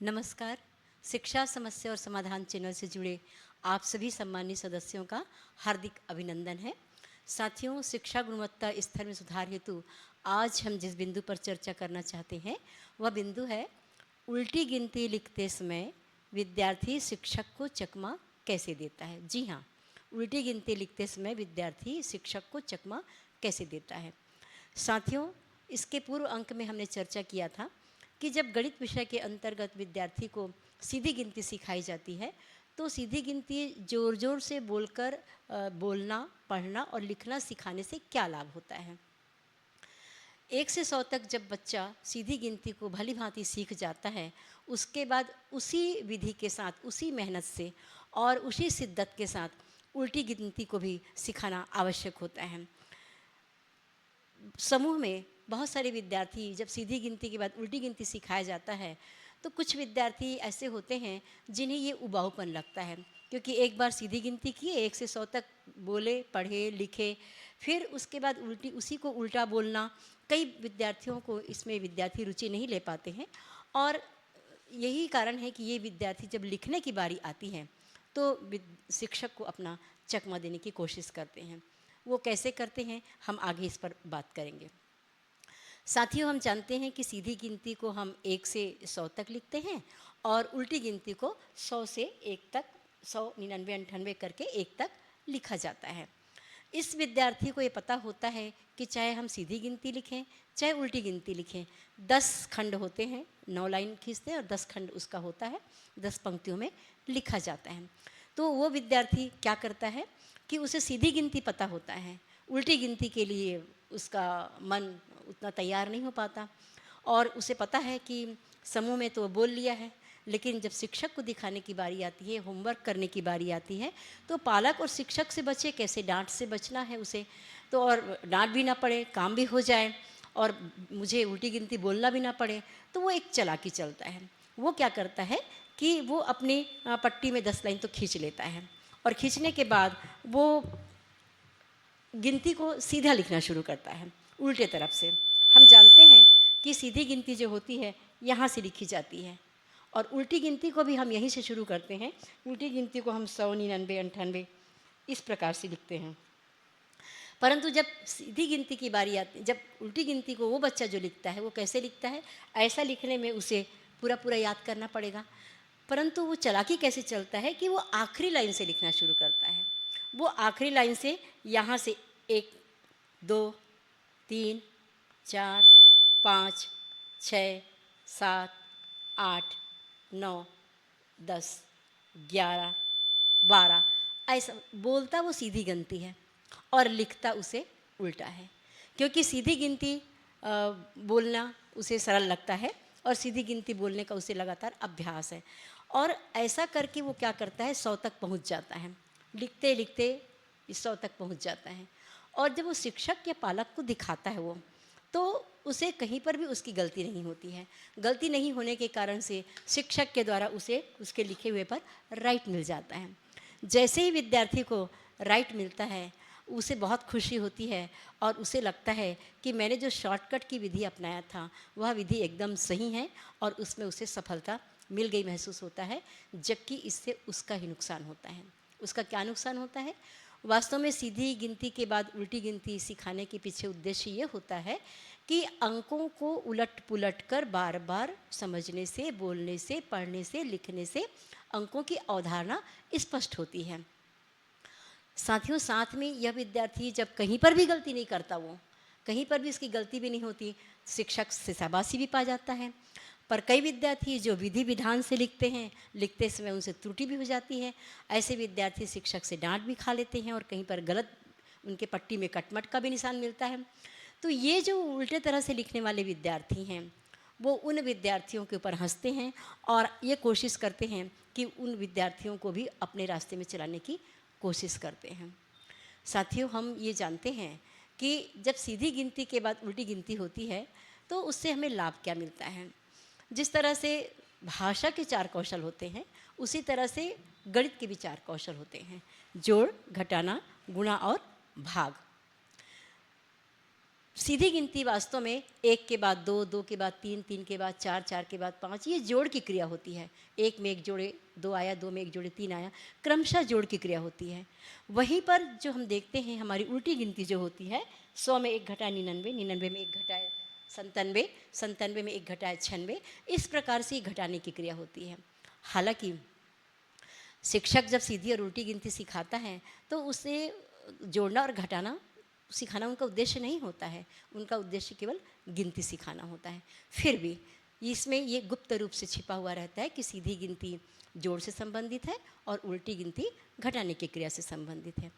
नमस्कार। शिक्षा समस्या और समाधान चैनल से जुड़े आप सभी सम्मानित सदस्यों का हार्दिक अभिनंदन है। साथियों, शिक्षा गुणवत्ता स्तर में सुधार हेतु आज हम जिस बिंदु पर चर्चा करना चाहते हैं वह बिंदु है उल्टी गिनती लिखते समय विद्यार्थी शिक्षक को चकमा कैसे देता है। जी हाँ, उल्टी गिनती लिखते समय विद्यार्थी शिक्षक को चकमा कैसे देता है। साथियों, इसके पूर्व अंक में हमने चर्चा किया था कि जब गणित विषय के अंतर्गत विद्यार्थी को सीधी गिनती सिखाई जाती है तो सीधी गिनती ज़ोर ज़ोर से बोलकर बोलना, पढ़ना और लिखना सिखाने से क्या लाभ होता है। 1 से 100 तक जब बच्चा सीधी गिनती को भली भांति सीख जाता है, उसके बाद उसी विधि के साथ, उसी मेहनत से और उसी शिद्दत के साथ उल्टी गिनती को भी सिखाना आवश्यक होता है। समूह में बहुत सारे विद्यार्थी जब सीधी गिनती के बाद उल्टी गिनती सिखाया जाता है तो कुछ विद्यार्थी ऐसे होते हैं जिन्हें ये उबाऊपन लगता है, क्योंकि एक बार सीधी गिनती किए, 1 से 100 तक बोले, पढ़े, लिखे, फिर उसके बाद उसी को उल्टा बोलना। कई विद्यार्थियों को इसमें विद्यार्थी रुचि नहीं ले पाते हैं और यही कारण है कि ये विद्यार्थी जब लिखने की बारी आती है तो शिक्षक को अपना चकमा देने की कोशिश करते हैं। वो कैसे करते हैं, हम आगे इस पर बात करेंगे। साथियों, हम जानते हैं कि सीधी गिनती को हम 1 से 100 तक लिखते हैं और उल्टी गिनती को 100 से 1 तक, 100, 99, 98 करके 1 तक लिखा जाता है। इस विद्यार्थी को ये पता होता है कि चाहे हम सीधी गिनती लिखें चाहे उल्टी गिनती लिखें, 10 खंड होते हैं, 9 लाइन खींचते हैं और 10 खंड उसका होता है, 10 पंक्तियों में लिखा जाता है। तो वो विद्यार्थी क्या करता है कि उसे सीधी गिनती पता होता है, उल्टी गिनती के लिए उसका मन उतना तैयार नहीं हो पाता और उसे पता है कि समूह में तो बोल लिया है, लेकिन जब शिक्षक को दिखाने की बारी आती है, होमवर्क करने की बारी आती है, तो पालक और शिक्षक से बचे कैसे, डांट से बचना है उसे, तो और डांट भी ना पड़े, काम भी हो जाए और मुझे उल्टी गिनती बोलना भी ना पड़े, तो वो एक चालाकी चलता है। वो क्या करता है कि वो अपनी पट्टी में 10 लाइन तो खींच लेता है और खींचने के बाद वो गिनती को सीधा लिखना शुरू करता है, उल्टे तरफ से। हम जानते हैं कि सीधी गिनती जो होती है यहाँ से लिखी जाती है और उल्टी गिनती को भी हम यहीं से शुरू करते हैं। उल्टी गिनती को हम 100, 99, 98 इस प्रकार से लिखते हैं। परंतु जब सीधी गिनती की बारी आती, जब उल्टी गिनती को वो बच्चा जो लिखता है वो कैसे लिखता है, ऐसा लिखने में उसे पूरा पूरा याद करना पड़ेगा। परंतु वो चालाकी कैसे चलता है कि वो आखिरी लाइन से लिखना शुरू करता है। वो आखिरी लाइन से यहाँ से 1, 2, 3, 4, 5, 6, 7, 8, 9, 10, 11, 12 ऐसा बोलता वो सीधी गिनती है और लिखता उसे उल्टा है, क्योंकि सीधी गिनती बोलना उसे सरल लगता है और सीधी गिनती बोलने का उसे लगातार अभ्यास है। और ऐसा करके वो क्या करता है, 100 तक पहुंच जाता है, लिखते लिखते 100 तक पहुंच जाता है। और जब वो शिक्षक या पालक को दिखाता है वो, तो उसे कहीं पर भी उसकी गलती नहीं होती है। गलती नहीं होने के कारण से शिक्षक के द्वारा उसे उसके लिखे हुए पर राइट मिल जाता है। जैसे ही विद्यार्थी को राइट मिलता है उसे बहुत खुशी होती है और उसे लगता है कि मैंने जो शॉर्टकट की विधि अपनाया था वह विधि एकदम सही है और उसमें उसे सफलता मिल गई महसूस होता है, जबकि इससे उसका ही नुकसान होता है। उसका क्या नुकसान होता है? वास्तव में सीधी गिनती के बाद उल्टी गिनती सिखाने के पीछे उद्देश्य ये होता है कि अंकों को उलट पुलट कर बार बार समझने से, बोलने से, पढ़ने से, लिखने से अंकों की अवधारणा स्पष्ट होती है। साथियों, साथ में यह विद्यार्थी जब कहीं पर भी गलती नहीं करता, वो कहीं पर भी इसकी गलती भी नहीं होती, शिक्षक से शाबाशी भी पा जाता है। पर कई विद्यार्थी जो विधि विधान से लिखते हैं, लिखते समय उनसे त्रुटि भी हो जाती है। ऐसे विद्यार्थी शिक्षक से डांट भी खा लेते हैं और कहीं पर गलत उनके पट्टी में कटमट का भी निशान मिलता है। तो ये जो उल्टे तरह से लिखने वाले विद्यार्थी हैं वो उन विद्यार्थियों के ऊपर हंसते हैं और ये कोशिश करते हैं कि उन विद्यार्थियों को भी अपने रास्ते में चलाने की कोशिश करते हैं। साथियों, हम ये जानते हैं कि जब सीधी गिनती के बाद उल्टी गिनती होती है तो उससे हमें लाभ क्या मिलता है। जिस तरह से भाषा के 4 कौशल होते हैं, उसी तरह से गणित के भी 4 कौशल होते हैं, जोड़, घटाना, गुणा और भाग। सीधी गिनती वास्तव में 1 के बाद 2, 2 के बाद 3, 3 के बाद 4, 4 के बाद 5, ये जोड़ की क्रिया होती है। 1 में 1 जोड़े 2 आया, 2 में 1 जोड़े 3 आया, क्रमशः जोड़ की क्रिया होती है। वहीं पर जो हम देखते हैं हमारी उल्टी गिनती जो होती है, 100 में 1 घटाए 99, 99 में 1 घटाए 97, 97 में 1 घटाए 96, इस प्रकार से घटाने की क्रिया होती है। हालांकि शिक्षक जब सीधी और उल्टी गिनती सिखाता है तो उसे जोड़ना और घटाना सिखाना उनका उद्देश्य नहीं होता है, उनका उद्देश्य केवल गिनती सिखाना होता है। फिर भी इसमें ये गुप्त रूप से छिपा हुआ रहता है कि सीधी गिनती जोड़ से संबंधित है और उल्टी गिनती घटाने की क्रिया से संबंधित है।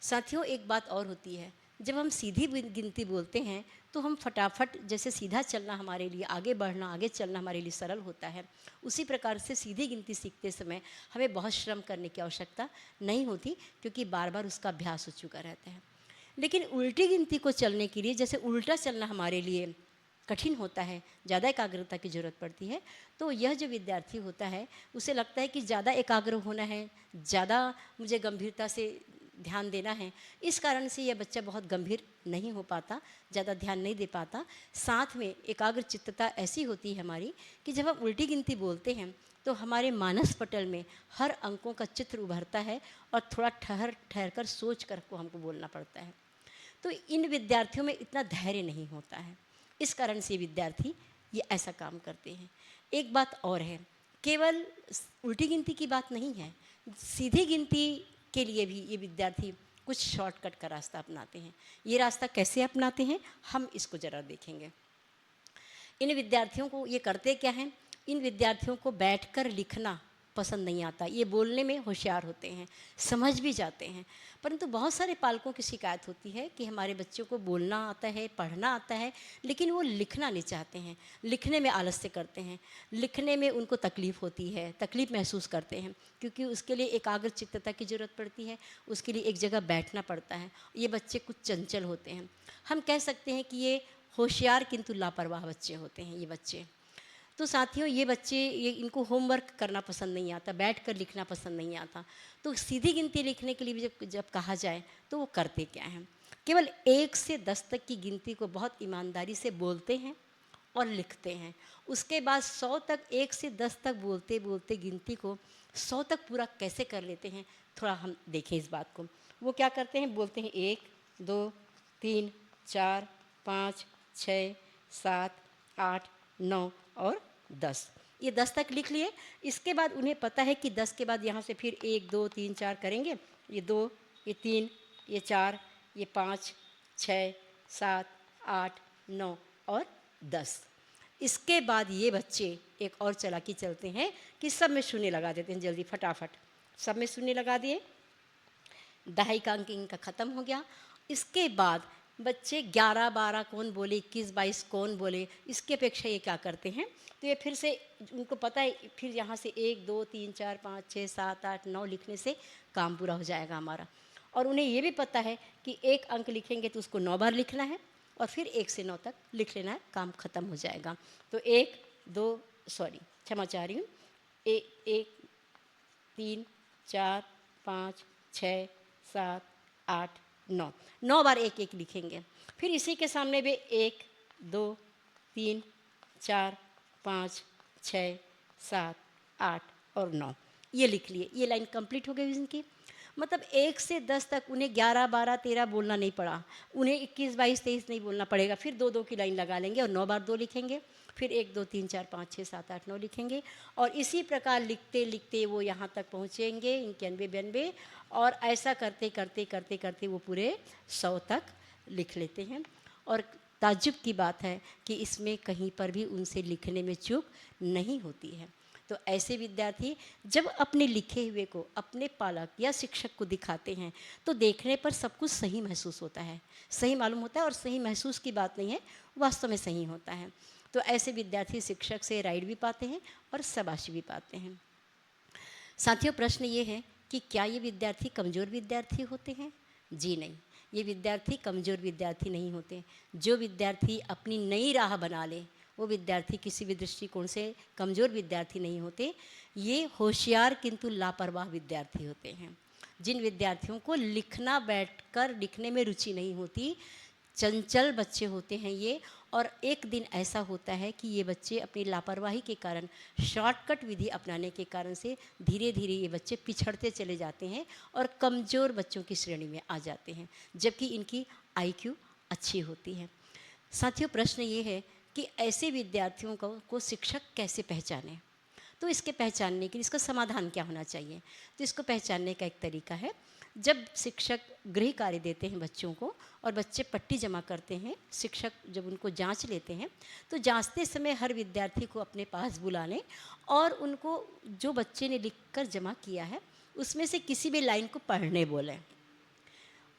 साथियों, एक बात और होती है, जब हम सीधी गिनती बोलते हैं तो हम फटाफट, जैसे सीधा चलना हमारे लिए, आगे बढ़ना, आगे चलना हमारे लिए सरल होता है, उसी प्रकार से सीधी गिनती सीखते समय हमें बहुत श्रम करने की आवश्यकता नहीं होती, क्योंकि बार बार उसका अभ्यास हो चुका रहता है। लेकिन उल्टी गिनती को चलने के लिए, जैसे उल्टा चलना हमारे लिए कठिन होता है, ज़्यादा एकाग्रता की ज़रूरत पड़ती है, तो यह जो विद्यार्थी होता है उसे लगता है कि ज़्यादा एकाग्र होना है, ज़्यादा मुझे गंभीरता से ध्यान देना है, इस कारण से यह बच्चा बहुत गंभीर नहीं हो पाता, ज़्यादा ध्यान नहीं दे पाता। साथ में एकाग्र चित्तता ऐसी होती है हमारी कि जब हम उल्टी गिनती बोलते हैं तो हमारे मानस पटल में हर अंकों का चित्र उभरता है और थोड़ा ठहर ठहर कर सोच कर को हमको बोलना पड़ता है। तो इन विद्यार्थियों में इतना धैर्य नहीं होता है, इस कारण से विद्यार्थी ये ऐसा काम करते हैं। एक बात और है, केवल उल्टी गिनती की बात नहीं है, सीधी गिनती के लिए भी ये विद्यार्थी कुछ शॉर्टकट का रास्ता अपनाते हैं। ये रास्ता कैसे अपनाते हैं, हम इसको ज़रा देखेंगे। इन विद्यार्थियों को ये करते क्या हैं, इन विद्यार्थियों को बैठकर लिखना पसंद नहीं आता। ये बोलने में होशियार होते हैं, समझ भी जाते हैं, परंतु बहुत सारे पालकों की शिकायत होती है कि हमारे बच्चों को बोलना आता है, पढ़ना आता है, लेकिन वो लिखना नहीं चाहते हैं, लिखने में आलस्य करते हैं, लिखने में उनको तकलीफ़ होती है, तकलीफ़ महसूस करते हैं, क्योंकि उसके लिए एकाग्र चित्तता की ज़रूरत पड़ती है, उसके लिए एक जगह बैठना पड़ता है। ये बच्चे कुछ चंचल होते हैं, हम कह सकते हैं कि ये होशियार किंतु लापरवाह बच्चे होते हैं ये बच्चे। तो साथियों, ये बच्चे, ये इनको होमवर्क करना पसंद नहीं आता, बैठकर लिखना पसंद नहीं आता। तो सीधी गिनती लिखने के लिए भी जब कहा जाए तो वो करते क्या हैं, केवल 1 से 10 तक की गिनती को बहुत ईमानदारी से बोलते हैं और लिखते हैं। उसके बाद 100 तक, 1 से 10 तक बोलते बोलते गिनती को 100 तक पूरा कैसे कर लेते हैं, थोड़ा हम देखें इस बात को। वो क्या करते हैं, बोलते हैं 1, 2, 3, 4, 5, 6, 7, 8, 9 और 10। ये 10 तक लिख लिए। इसके बाद उन्हें पता है कि 10 के बाद यहाँ से फिर 1, 2, 3, 4 करेंगे, ये 2, ये 3, ये 4, ये 5, 6, 7, 8, 9 और 10। इसके बाद ये बच्चे एक और चालाकी चलते हैं कि सब में शून्य लगा देते हैं, जल्दी फटाफट सब में शून्य लगा दिए, दहाई का अंक इनका ख़त्म हो गया। इसके बाद बच्चे 11, 12 कौन बोले, 21, 22 कौन बोले, इसकी अपेक्षा ये क्या करते हैं, तो ये फिर से उनको पता है, फिर यहाँ से 1, 2, 3, 4, 5, 6, 7, 8, 9 लिखने से काम पूरा हो जाएगा हमारा। और उन्हें ये भी पता है कि 1 अंक लिखेंगे तो उसको 9 बार लिखना है और फिर 1 से 9 तक लिख लेना है, काम ख़त्म हो जाएगा। तो 1, 2, क्षमा चाह रही हूँ, 1, 3, 4, 5, 6, 7, 8, 9, 9 बार 1, 1 लिखेंगे। फिर इसी के सामने भी 1, 2, 3, 4, 5, 6, 7, 8 और 9 ये लिख लिए। ये लाइन कंप्लीट हो गई इनकी। मतलब 1 से 10 तक उन्हें 11, 12, 13 बोलना नहीं पड़ा, उन्हें 21, 22, 23 नहीं बोलना पड़ेगा। फिर 2, 2 की लाइन लगा लेंगे और 9 बार 2 लिखेंगे, फिर 1, 2, 3, 4, 5, 6, 7, 8, 9 लिखेंगे और इसी प्रकार लिखते लिखते वो यहाँ तक पहुँचेंगे 91, 92 और ऐसा करते करते करते करते वो पूरे 100 तक लिख लेते हैं। और ताज्जुब की बात है कि इसमें कहीं पर भी उनसे लिखने में चूक नहीं होती है। तो ऐसे विद्यार्थी जब अपने लिखे हुए को अपने पालक या शिक्षक को दिखाते हैं तो देखने पर सब कुछ सही महसूस होता है, सही मालूम होता है, और सही महसूस की बात नहीं है, वास्तव में सही होता है। तो ऐसे विद्यार्थी शिक्षक से राइड भी पाते हैं और शाबाशी भी पाते हैं। साथियों, प्रश्न ये है कि क्या ये विद्यार्थी कमज़ोर विद्यार्थी होते हैं? जी नहीं, ये विद्यार्थी कमज़ोर विद्यार्थी नहीं होते। जो विद्यार्थी अपनी नई राह बना ले वो विद्यार्थी किसी भी दृष्टिकोण से कमज़ोर विद्यार्थी नहीं होते। ये होशियार किंतु लापरवाह विद्यार्थी होते हैं। जिन विद्यार्थियों को लिखना, बैठकर लिखने में रुचि नहीं होती, चंचल बच्चे होते हैं ये, और एक दिन ऐसा होता है कि ये बच्चे अपनी लापरवाही के कारण, शॉर्टकट विधि अपनाने के कारण से धीरे धीरे ये बच्चे पिछड़ते चले जाते हैं और कमज़ोर बच्चों की श्रेणी में आ जाते हैं, जबकि इनकी आईक्यू अच्छी होती है। साथियों, प्रश्न ये है कि ऐसे विद्यार्थियों को शिक्षक कैसे पहचाने। तो इसके पहचानने के लिए इसका समाधान क्या होना चाहिए। तो इसको पहचानने का एक तरीका है, जब शिक्षक गृह कार्य देते हैं बच्चों को और बच्चे पट्टी जमा करते हैं, शिक्षक जब उनको जांच लेते हैं तो जांचते समय हर विद्यार्थी को अपने पास बुला लें और उनको जो बच्चे ने लिखकर जमा किया है उसमें से किसी भी लाइन को पढ़ने बोलें।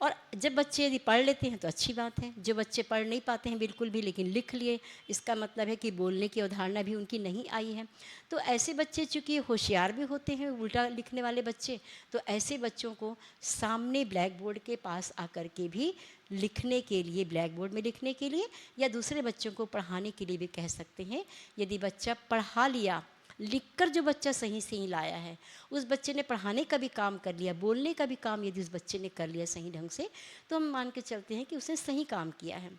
और जब बच्चे यदि पढ़ लेते हैं तो अच्छी बात है, जो बच्चे पढ़ नहीं पाते हैं बिल्कुल भी लेकिन लिख लिए, इसका मतलब है कि बोलने की अवधारणा भी उनकी नहीं आई है। तो ऐसे बच्चे चूँकि होशियार भी होते हैं, उल्टा लिखने वाले बच्चे, तो ऐसे बच्चों को सामने ब्लैक बोर्ड के पास आकर के भी लिखने के लिए, ब्लैक बोर्ड में लिखने के लिए या दूसरे बच्चों को पढ़ाने के लिए भी कह सकते हैं। यदि बच्चा पढ़ा लिया, लिखकर जो बच्चा सही सही लाया है, उस बच्चे ने पढ़ाने का भी काम कर लिया, बोलने का भी काम यदि उस बच्चे ने कर लिया सही ढंग से, तो हम मान के चलते हैं कि उसने सही काम किया है।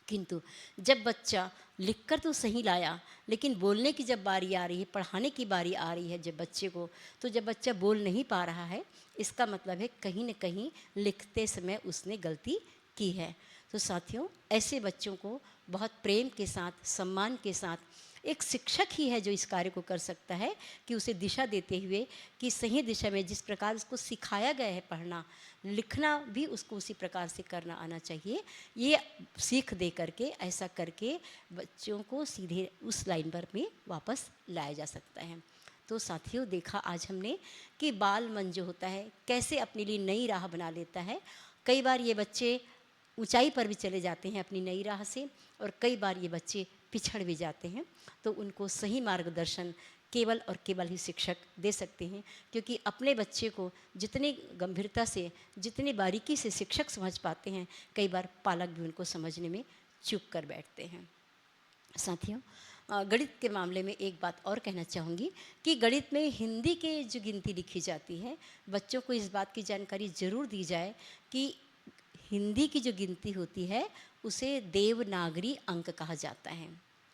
किंतु जब बच्चा लिखकर तो सही लाया लेकिन बोलने की जब बारी आ रही है, पढ़ाने की बारी आ रही है जब बच्चे को, तो जब बच्चा बोल नहीं पा रहा है, इसका मतलब है कहीं न कहीं लिखते समय उसने गलती की है। तो साथियों, ऐसे बच्चों को बहुत प्रेम के साथ, सम्मान के साथ, एक शिक्षक ही है जो इस कार्य को कर सकता है कि उसे दिशा देते हुए कि सही दिशा में जिस प्रकार उसको सिखाया गया है पढ़ना, लिखना भी उसको उसी प्रकार से करना आना चाहिए। ये सीख दे करके, ऐसा करके बच्चों को सीधे उस लाइन पर में वापस लाया जा सकता है। तो साथियों, देखा आज हमने कि बाल मन जो होता है कैसे अपने लिए नई राह बना लेता है। कई बार ये बच्चे ऊंचाई पर भी चले जाते हैं अपनी नई राह से, और कई बार ये बच्चे पिछड़ भी जाते हैं। तो उनको सही मार्गदर्शन केवल और केवल ही शिक्षक दे सकते हैं, क्योंकि अपने बच्चे को जितनी गंभीरता से, जितनी बारीकी से शिक्षक समझ पाते हैं, कई बार पालक भी उनको समझने में चूक कर बैठते हैं। साथियों, गणित के मामले में एक बात और कहना चाहूँगी कि गणित में हिंदी के जो गिनती लिखी जाती है, बच्चों को इस बात की जानकारी ज़रूर दी जाए कि हिंदी की जो गिनती होती है उसे देवनागरी अंक कहा जाता है।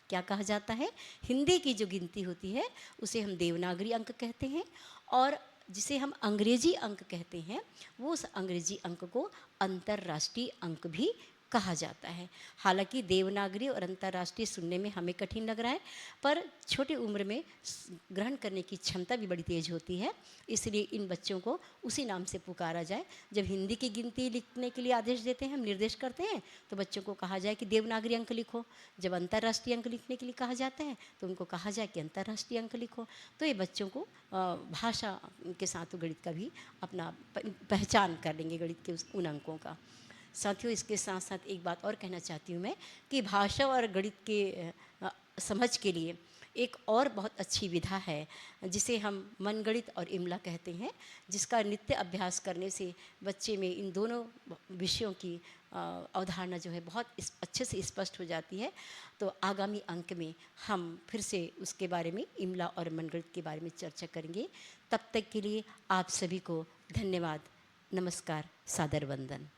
क्या कहा जाता है? हिंदी की जो गिनती होती है उसे हम देवनागरी अंक कहते हैं, और जिसे हम अंग्रेजी अंक कहते हैं, वो उस अंग्रेजी अंक को अंतर्राष्ट्रीय अंक भी कहा जाता है। हालांकि देवनागरी और अंतर्राष्ट्रीय सुनने में हमें कठिन लग रहा है, पर छोटी उम्र में ग्रहण करने की क्षमता भी बड़ी तेज होती है, इसलिए इन बच्चों को उसी नाम से पुकारा जाए। जब हिंदी की गिनती लिखने के लिए आदेश देते हैं, हम निर्देश करते हैं, तो बच्चों को कहा जाए कि देवनागरी अंक लिखो। जब अंतर्राष्ट्रीय अंक लिखने के लिए कहा जाता है तो उनको कहा जाए कि अंतर्राष्ट्रीय अंक लिखो। तो ये बच्चों को भाषा के साथ गणित का भी अपना पहचान कर लेंगे, गणित के उन अंकों का। साथियों, इसके साथ साथ एक बात और कहना चाहती हूँ मैं कि भाषा और गणित के समझ के लिए एक और बहुत अच्छी विधा है जिसे हम मनगणित और इमला कहते हैं, जिसका नित्य अभ्यास करने से बच्चे में इन दोनों विषयों की अवधारणा जो है बहुत अच्छे से स्पष्ट हो जाती है। तो आगामी अंक में हम फिर से उसके बारे में, इमला और मनगणित के बारे में चर्चा करेंगे। तब तक के लिए आप सभी को धन्यवाद, नमस्कार, सादर वंदन।